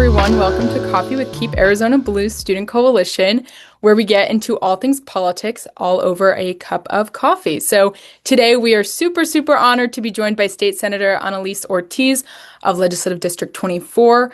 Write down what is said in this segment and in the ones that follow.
everyone. Welcome to Coffee with Keep Arizona Blue Student Coalition, where we get into all things politics all over a cup of coffee. So today we are super honored to be joined by State Senator Analise Ortiz of Legislative District 24.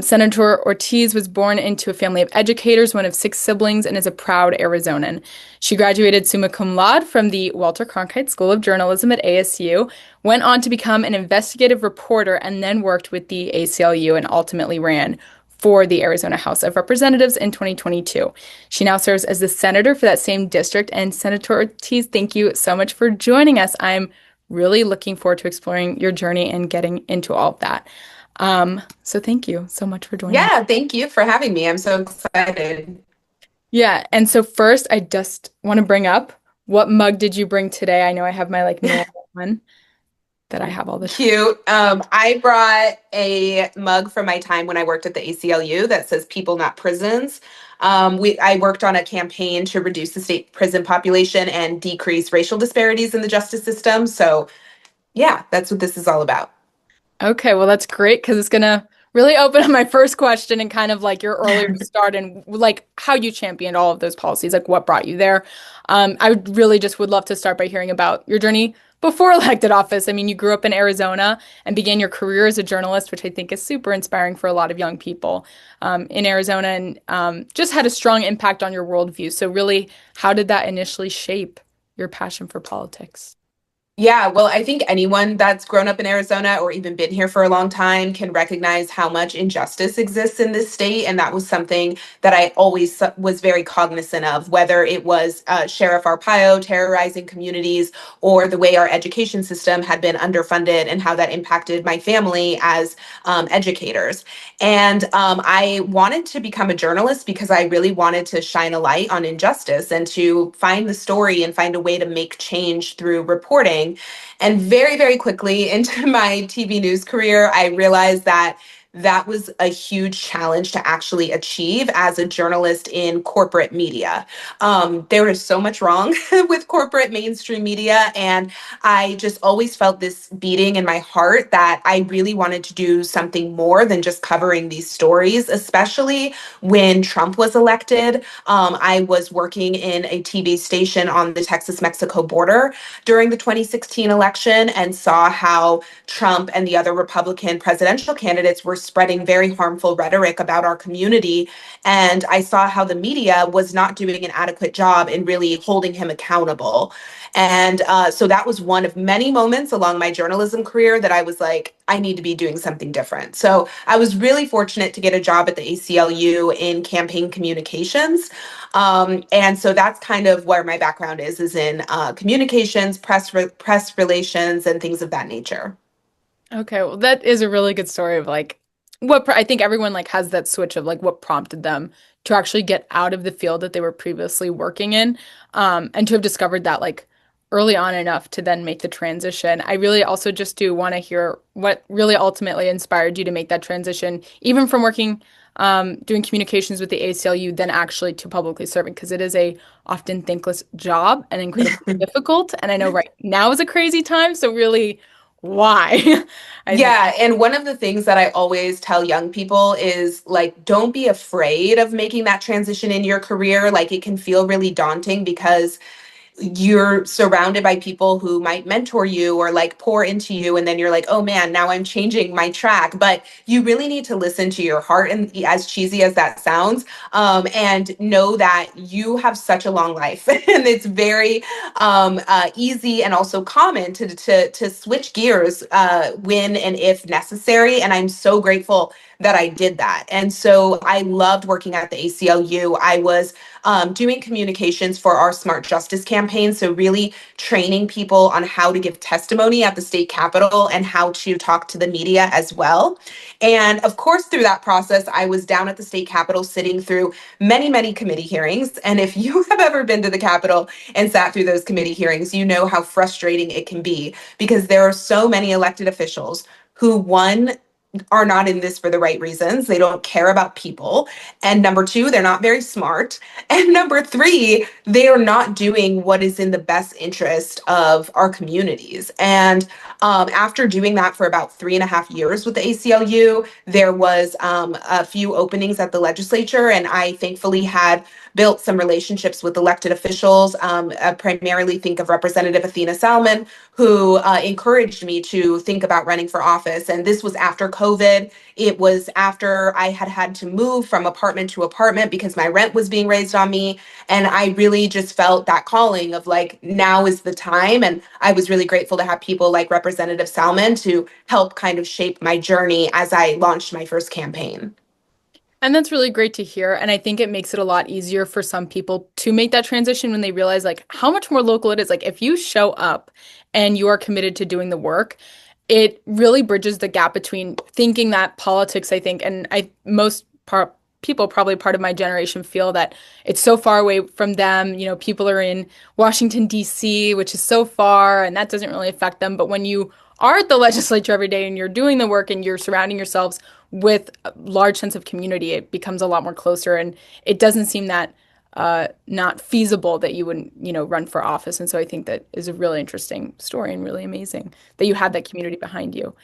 Senator Ortiz was born into a family of educators, one of six siblings, and is a proud Arizonan. She graduated summa cum laude from the Walter Cronkite School of Journalism at ASU, went on to become an investigative reporter, and then worked with the ACLU and ultimately ran for the Arizona House of Representatives in 2022. She now serves as the senator for that same district. And Senator Ortiz, thank you so much for joining us. I'm really looking forward to exploring your journey and getting into all of that. So thank you so much for joining. Yeah, thank you for having me. I'm so excited. Yeah, and so first I just want to bring up, what mug did you bring today? I know I have my like normal one that I have all the time. Cute. I brought a mug from my time when I worked at the ACLU that says "People, Not Prisons." I worked on a campaign to reduce the state prison population and decrease racial disparities in the justice system. So, yeah, that's what this is all about. Okay, well that's great because it's gonna really open up my first question and kind of like your earlier start and like how you championed all of those policies, like what brought you there. I would really just would love to start by hearing about your journey before elected office. I mean, you grew up in Arizona and began your career as a journalist, which I think is super inspiring for a lot of young people in Arizona, and just had a strong impact on your worldview. So really, how did that initially shape your passion for politics? Yeah, well, I think anyone that's grown up in Arizona or even been here for a long time can recognize how much injustice exists in this state. And that was something that I always was very cognizant of, whether it was Sheriff Arpaio terrorizing communities or the way our education system had been underfunded and how that impacted my family as educators. And I wanted to become a journalist because I really wanted to shine a light on injustice and to find the story and find a way to make change through reporting. And very quickly into my TV news career, I realized that that was a huge challenge to actually achieve as a journalist in corporate media. There is so much wrong with corporate mainstream media. And I just always felt this beating in my heart that I really wanted to do something more than just covering these stories, especially when Trump was elected. I was working in a TV station on the Texas-Mexico border during the 2016 election and saw how Trump and the other Republican presidential candidates were spreading very harmful rhetoric about our community. And I saw how the media was not doing an adequate job in really holding him accountable. And so that was one of many moments along my journalism career that I was like, I need to be doing something different. So I was really fortunate to get a job at the ACLU in campaign communications. And so that's kind of where my background is in communications, press relations, and things of that nature. Okay, well, that is a really good story of like I think everyone like has that switch of like what prompted them to actually get out of the field that they were previously working in, and to have discovered that like early on enough to then make the transition. I really also just do want to hear what really ultimately inspired you to make that transition, even from working doing communications with the ACLU, then actually to publicly serving, because it is a often thankless job and incredibly difficult. And I know right now is a crazy time, so really why? I think. Yeah, and one of the things that I always tell young people is like, don't be afraid of making that transition in your career. Like, it can feel really daunting because you're surrounded by people who might mentor you or like pour into you, and then you're like, oh man, now I'm changing my track. But you really need to listen to your heart, and as cheesy as that sounds, and know that you have such a long life and it's very easy and also common to switch gears when and if necessary. And I'm so grateful that I did that. And so I loved working at the ACLU. I was doing communications for our Smart Justice campaign. So, really training people on how to give testimony at the state capitol and how to talk to the media as well. And of course, through that process, I was down at the state capitol sitting through many committee hearings. And if you have ever been to the capitol and sat through those committee hearings, you know how frustrating it can be because there are so many elected officials who, one, are not in this for the right reasons. They don't care about people. And number two, they're not very smart. And number three, they are not doing what is in the best interest of our communities. And after doing that for about 3.5 years with the ACLU, there was a few openings at the legislature, and I thankfully had built some relationships with elected officials. I primarily think of Representative Athena Salmon, who encouraged me to think about running for office. And this was after COVID. It was after I had had to move from apartment to apartment because my rent was being raised on me. And I really just felt that calling of like, now is the time. And I was really grateful to have people like Representative Salmon to help kind of shape my journey as I launched my first campaign. And that's really great to hear. And I think it makes it a lot easier for some people to make that transition when they realize like how much more local it is. Like if you show up and you are committed to doing the work, it really bridges the gap between thinking that politics, I think, and most people, probably part of my generation, feel that it's so far away from them. You know, people are in Washington, D.C., which is so far, and that doesn't really affect them. But when you are at the legislature every day and you're doing the work and you're surrounding yourselves with a large sense of community, it becomes a lot more closer, and it doesn't seem that not feasible that you wouldn't, run for office. And so I think that is a really interesting story and really amazing that you had that community behind you.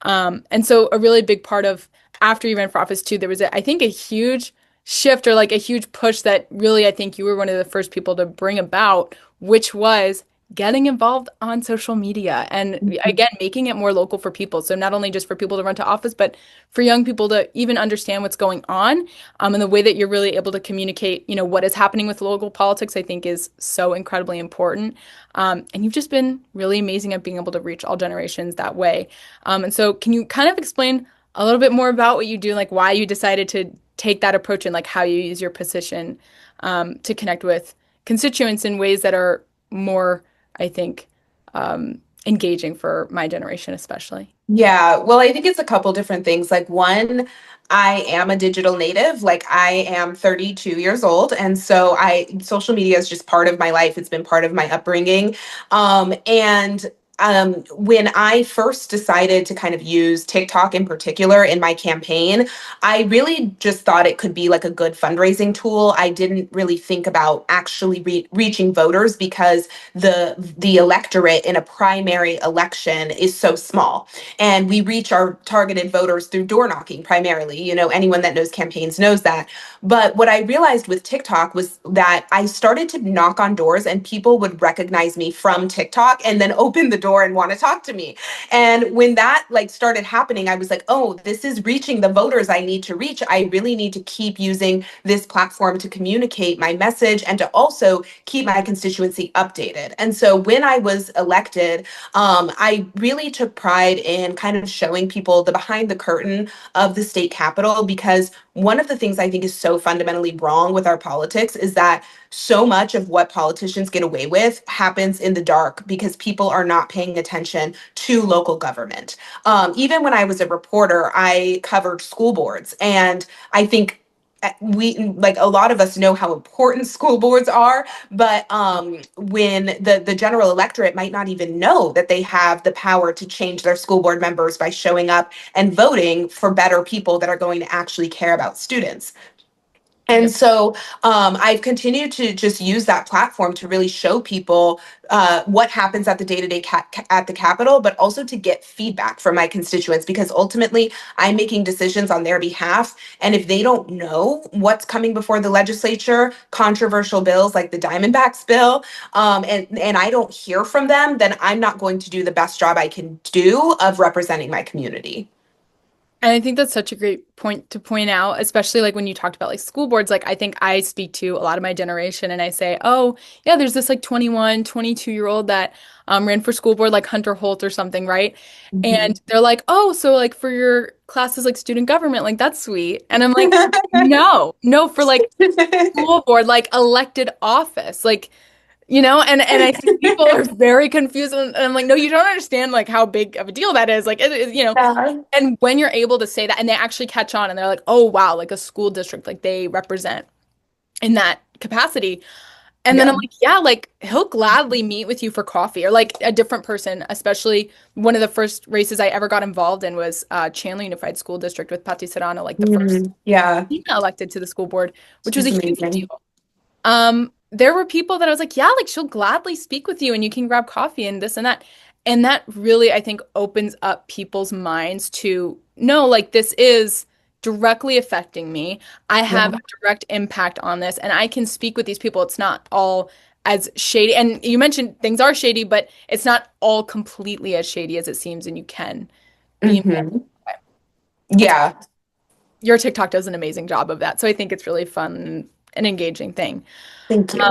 And so a really big part of after you ran for office too, there was, I think, a huge shift or like a huge push that really I think you were one of the first people to bring about, which was getting involved on social media and again, making it more local for people. So not only just for people to run to office, but for young people to even understand what's going on. And the way that you're really able to communicate, what is happening with local politics, I think is so incredibly important. And you've just been really amazing at being able to reach all generations that way. And so can you kind of explain a little bit more about what you do, like why you decided to take that approach and like how you use your position to connect with constituents in ways that are more, I think, engaging for my generation, especially. Yeah, well, I think it's a couple different things. Like, one, I am a digital native. Like, I am 32 years old. And so social media is just part of my life. It's been part of my upbringing. And when I first decided to kind of use TikTok in particular in my campaign, I really just thought it could be like a good fundraising tool. I didn't really think about actually reaching voters because the electorate in a primary election is so small, and we reach our targeted voters through door knocking primarily. Anyone that knows campaigns knows that. But what I realized with TikTok was that I started to knock on doors and people would recognize me from TikTok and then open the door and want to talk to me. And when that like started happening, I was like, oh, this is reaching the voters I need to reach. I really need to keep using this platform to communicate my message and to also keep my constituency updated. And so when I was elected, I really took pride in kind of showing people the behind the curtain of the state capitol, because one of the things I think is so fundamentally wrong with our politics is that so much of what politicians get away with happens in the dark because people are not paying attention to local government. Even when I was a reporter, I covered school boards, and I think we like a lot of us know how important school boards are, but when the general electorate might not even know that they have the power to change their school board members by showing up and voting for better people that are going to actually care about students. Yeah. And so I've continued to just use that platform to really show people what happens at the day-to-day at the Capitol, but also to get feedback from my constituents, because ultimately I'm making decisions on their behalf. And if they don't know what's coming before the legislature, controversial bills like the Diamondbacks bill, and I don't hear from them, then I'm not going to do the best job I can do of representing my community. And I think that's such a great point to point out, especially like when you talked about like school boards. Like, I think I speak to a lot of my generation and I say, oh, yeah, there's this like 21, 22-year-old that ran for school board, like Hunter Holt or something, right? Mhm. And they're like, oh, so like for your classes, like student government, like that's sweet. And I'm like, no, no, for like school board, like elected office, like, and I think people are very confused. And I'm like, no, you don't understand like how big of a deal that is. Like, Yeah. and when you're able to say that and they actually catch on and they're like, oh, wow, like a school district, like they represent in that capacity, And then I'm Yeah. like, yeah, like he'll gladly meet with you for coffee or like a different person, especially one of the first races I ever got involved in was Chandler Unified School District with Patti Serrano, like the first Yeah. female elected to the school board, which was a She's huge amazing. deal. There were people that I was like, yeah, like she'll gladly speak with you and you can grab coffee and this and that. And that really, I think, opens up people's minds to no, like this is directly affecting me. I Yeah. have a direct impact on this and I can speak with these people. It's not all as shady. And you mentioned things are shady, but it's not all completely as shady as it seems, and you can be involved. Hmm. It's Yeah. your TikTok does an amazing job of that. So I think it's really fun and an engaging thing. Thank you.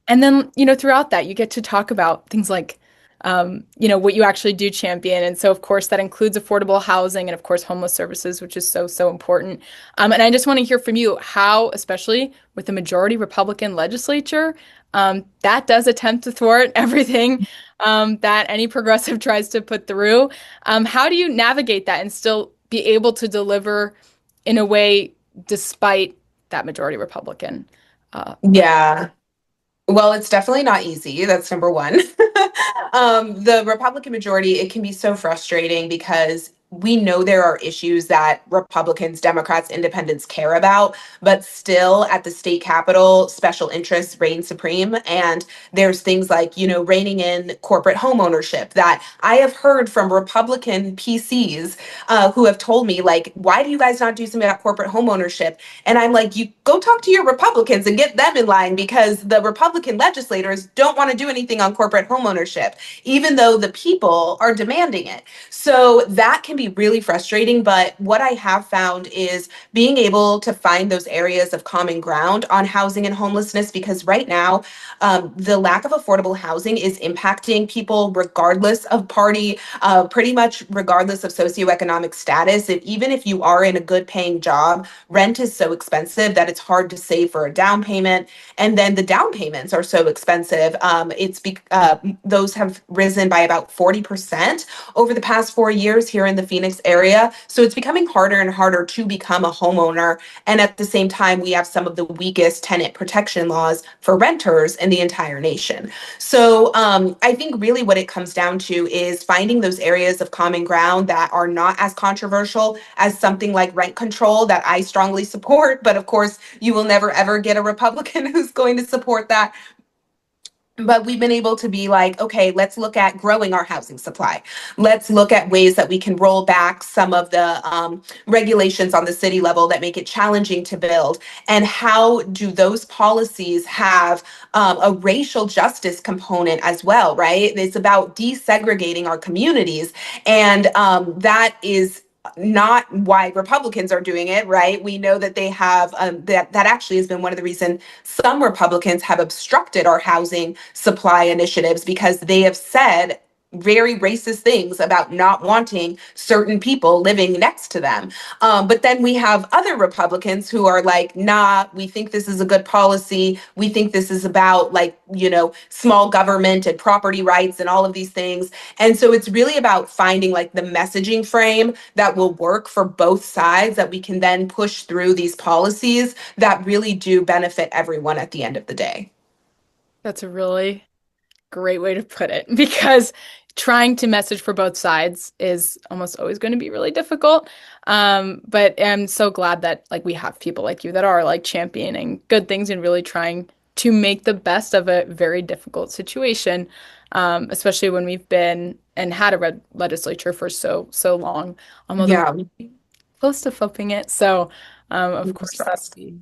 And then, throughout that, you get to talk about things like, what you actually do champion. And so, of course, that includes affordable housing and, of course, homeless services, which is so, so important. And I just want to hear from you how, especially with the majority Republican legislature, that does attempt to thwart everything that any progressive tries to put through. How do you navigate that and still be able to deliver in a way despite that majority Republican? Like, Yeah. Well, it's definitely not easy. That's number one. The Republican majority, it can be so frustrating because we know there are issues that Republicans, Democrats, independents care about, but still at the state capitol, special interests reign supreme. And there's things like, reining in corporate home ownership that I have heard from Republican PCs who have told me, like, why do you guys not do something about corporate home ownership? And I'm like, you go talk to your Republicans and get them in line because the Republican legislators don't want to do anything on corporate homeownership, even though the people are demanding it. So that can be really frustrating. But what I have found is being able to find those areas of common ground on housing and homelessness, because right now, the lack of affordable housing is impacting people regardless of party, pretty much regardless of socioeconomic status. Even if you are in a good paying job, rent is so expensive that it's hard to save for a down payment. And then the down payments are so expensive. Those have risen by about 40% over the past 4 years here in the Phoenix area. So it's becoming harder and harder to become a homeowner. And at the same time, we have some of the weakest tenant protection laws for renters in the entire nation. So I think really what it comes down to is finding those areas of common ground that are not as controversial as something like rent control that I strongly support. But of course, you will never ever get a Republican who's going to support that. But we've been able to be like, okay, let's look at growing our housing supply. Let's look at ways that we can roll back some of the regulations on the city level that make it challenging to build. And how do those policies have a racial justice component as well, right? It's about desegregating our communities. And that is not why Republicans are doing it, right? We know that they have that actually has been one of the reasons some Republicans have obstructed our housing supply initiatives because they have said very racist things about not wanting certain people living next to them. But then we have other Republicans who are like, nah, we think this is a good policy. We think this is about like, small government and property rights and all of these things. And so it's really about finding like the messaging frame that will work for both sides that we can then push through these policies that really do benefit everyone at the end of the day. that's a really great way to put it because trying to message for both sides is almost always going to be really difficult. But I'm so glad that like we have people like you that are like championing good things and really trying to make the best of a very difficult situation, especially when we've been and had a red legislature for so so long, although Yeah. we're close to flipping it. So, of course, that would be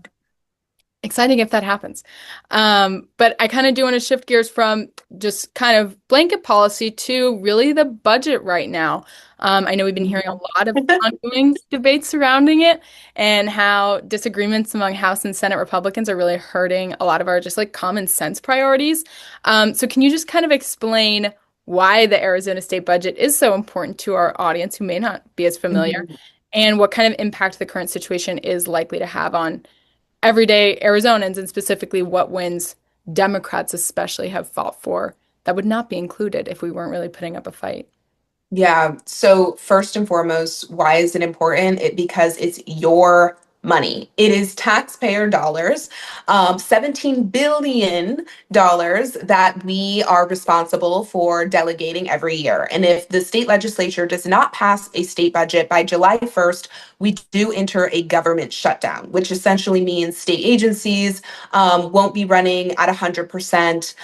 exciting if that happens. But I kind of do want to shift gears from just kind of blanket policy to really the budget right now. I know we've been hearing a lot of ongoing debates surrounding it and how disagreements among House and Senate Republicans are really hurting a lot of our just like common sense priorities. So can you just kind of explain why the Arizona state budget is so important to our audience who may not be as familiar Mhm. and what kind of impact the current situation is likely to have on everyday Arizonans and specifically what wins Democrats especially have fought for that would not be included if we weren't really putting up a fight. Yeah. So first and foremost, why is it important? Because it's your money. It is taxpayer dollars, $17 billion that we are responsible for delegating every year. And if the state legislature does not pass a state budget by July 1st, we do enter a government shutdown, which essentially means state agencies won't be running at 100%.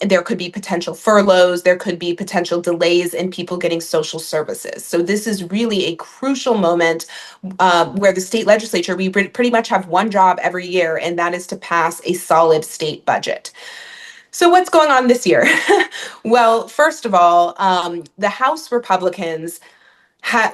There could be potential furloughs, there could be potential delays in people getting social services. So this is really a crucial moment where the state legislature, we pretty much have one job every year, and that is to pass a solid state budget. So what's going on this year? Well, first of all, the House Republicans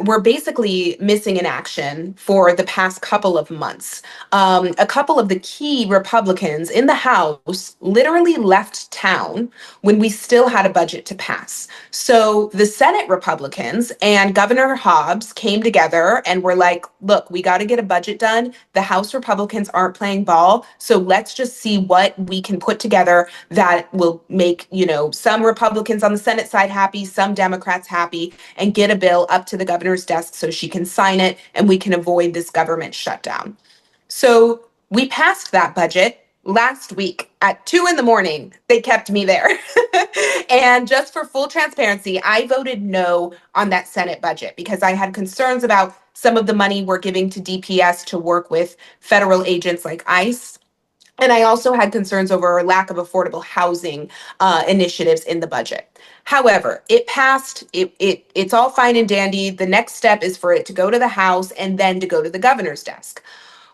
were basically missing in action for the past couple of months. A couple of the key Republicans in the House literally left town when we still had a budget to pass. So the Senate Republicans and Governor Hobbs came together and were like, look, we got to get a budget done. The House Republicans aren't playing ball. So let's just see what we can put together that will make, some Republicans on the Senate side happy, some Democrats happy, and get a bill up to the governor's desk so she can sign it and we can avoid this government shutdown. So we passed that budget last week at 2 a.m. They kept me there. And just for full transparency, I voted no on that Senate budget because I had concerns about some of the money we're giving to DPS to work with federal agents like ICE. And I also had concerns over a lack of affordable housing initiatives in the budget. However, it passed. It's all fine and dandy. The next step is for it to go to the House and then to go to the governor's desk.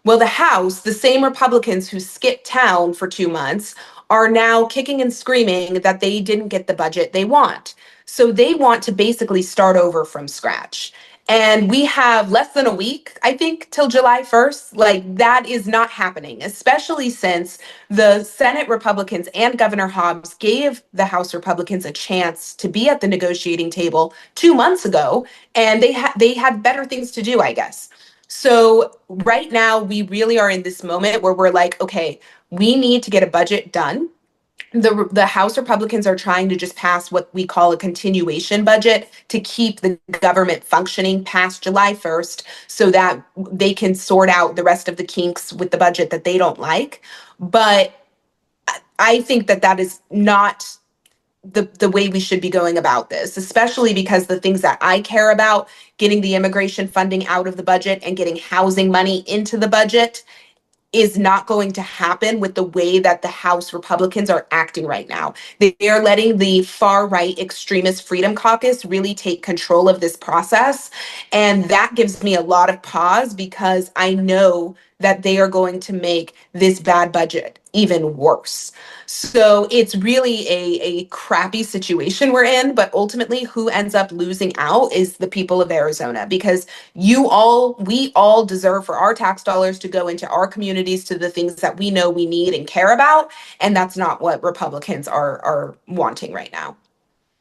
Well, the House, the same Republicans who skipped town for 2 months, are now kicking and screaming that they didn't get the budget they want. So they want to basically start over from scratch. And we have less than a week, I think, till July 1st. Like, that is not happening, especially since the Senate Republicans and Governor Hobbs gave the House Republicans a chance to be at the negotiating table 2 months ago, and they had better things to do, I guess. So right now, we really are in this moment where we're like, okay, we need to get a budget done. The House Republicans are trying to just pass what we call a continuation budget to keep the government functioning past July 1st so that they can sort out the rest of the kinks with the budget that they don't like. But I think that that is not the way we should be going about this, especially because the things that I care about, getting the immigration funding out of the budget and getting housing money into the budget, is not going to happen with the way that the House Republicans are acting right now. They are letting the far right extremist Freedom Caucus really take control of this process. And that gives me a lot of pause because I know that they are going to make this bad budget even worse. So it's really a crappy situation we're in, but ultimately who ends up losing out is the people of Arizona because we all deserve for our tax dollars to go into our communities to the things that we know we need and care about. And that's not what Republicans are wanting right now.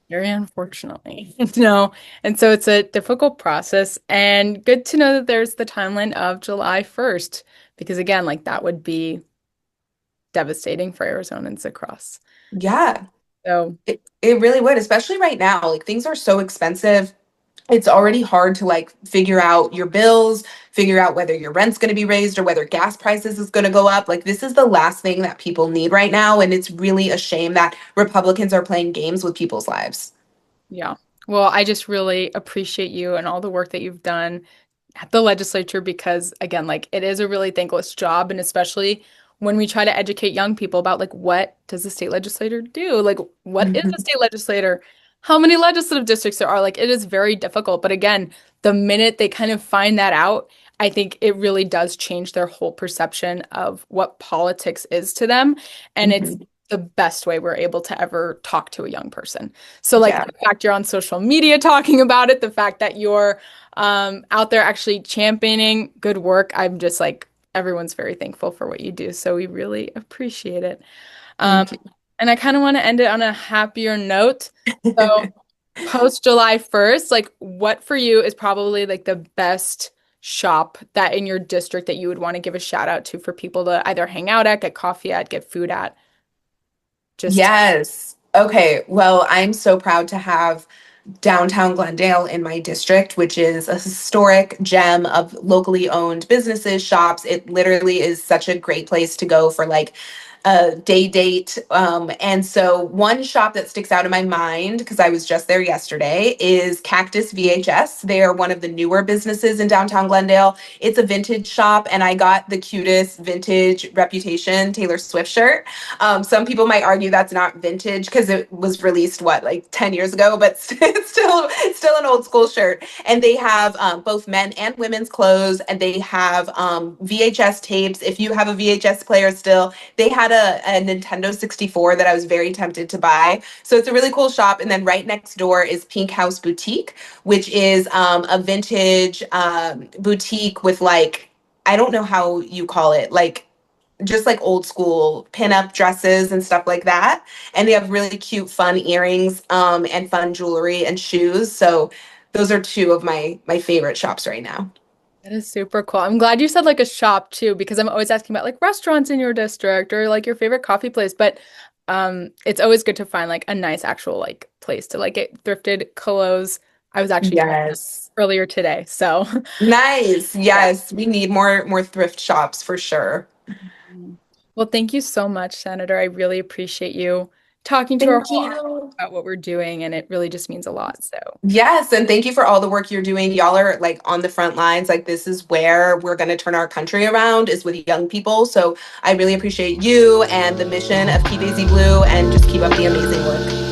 Very unfortunately. No. And so it's a difficult process and good to know that there's the timeline of July 1st, because again, like that would be devastating for Arizonans across. Yeah, So, it really would, especially right now. Like things are so expensive. It's already hard to like figure out your bills, figure out whether your rent's going to be raised or whether gas prices is going to go up. Like this is the last thing that people need right now. And it's really a shame that Republicans are playing games with people's lives. yeah. Well, I just really appreciate you and all the work that you've done at the legislature because, again, like it is a really thankless job. And especially when we try to educate young people about like what does the state legislator do? Like, what is a Mhm. state legislator? How many legislative districts there are? Like, it is very difficult. But again, the minute they kind of find that out, I think it really does change their whole perception of what politics is to them. And it's Mhm. the best way we're able to ever talk to a young person. So, like, Yeah. the fact you're on social media talking about it, the fact that you're out there actually championing good work, I'm just like, everyone's very thankful for what you do. So, we really appreciate it. Um, Thank you. and I kind of want to end it on a happier note. So, post July 1st, like what for you is probably like the best shop that in your district that you would want to give a shout out to for people to either hang out at, get coffee at, get food at? Just Yes. Okay. Well, I'm so proud to have downtown Glendale in my district, which is a historic gem of locally owned businesses, shops. It literally is such a great place to go for like a day date. And so, one shop that sticks out in my mind, because I was just there yesterday, is Cactus VHS. They are one of the newer businesses in downtown Glendale. It's a vintage shop, and I got the cutest vintage Reputation Taylor Swift shirt. Some people might argue that's not vintage because it was released what, like 10 years ago, but it's still an old school shirt. And they have both men and women's clothes, and they have VHS tapes. If you have a VHS player still, they had a Nintendo 64 that I was very tempted to buy. So it's a really cool shop. And then right next door is Pink House Boutique, which is a vintage boutique with like, I don't know how you call it, like just like old school pinup dresses and stuff like that. And they have really cute, fun earrings and fun jewelry and shoes. So those are two of my favorite shops right now. That is super cool. I'm glad you said like a shop too, because I'm always asking about like restaurants in your district or like your favorite coffee place. But it's always good to find like a nice actual like place to like get thrifted clothes. I was actually trying that Yes. earlier today. So Nice. yeah. Yes, we need more thrift shops for sure. Mhm. Well, thank you so much, Senator. I really appreciate you talking to our Thank whole audience you. about what we're doing, and it really just means a lot. So Yes, and thank you for all the work you're doing. Y'all are like on the front lines. Like this is where we're going to turn our country around is with young people. So I really appreciate you and the mission of Keep AZ Blue and just keep up the amazing work.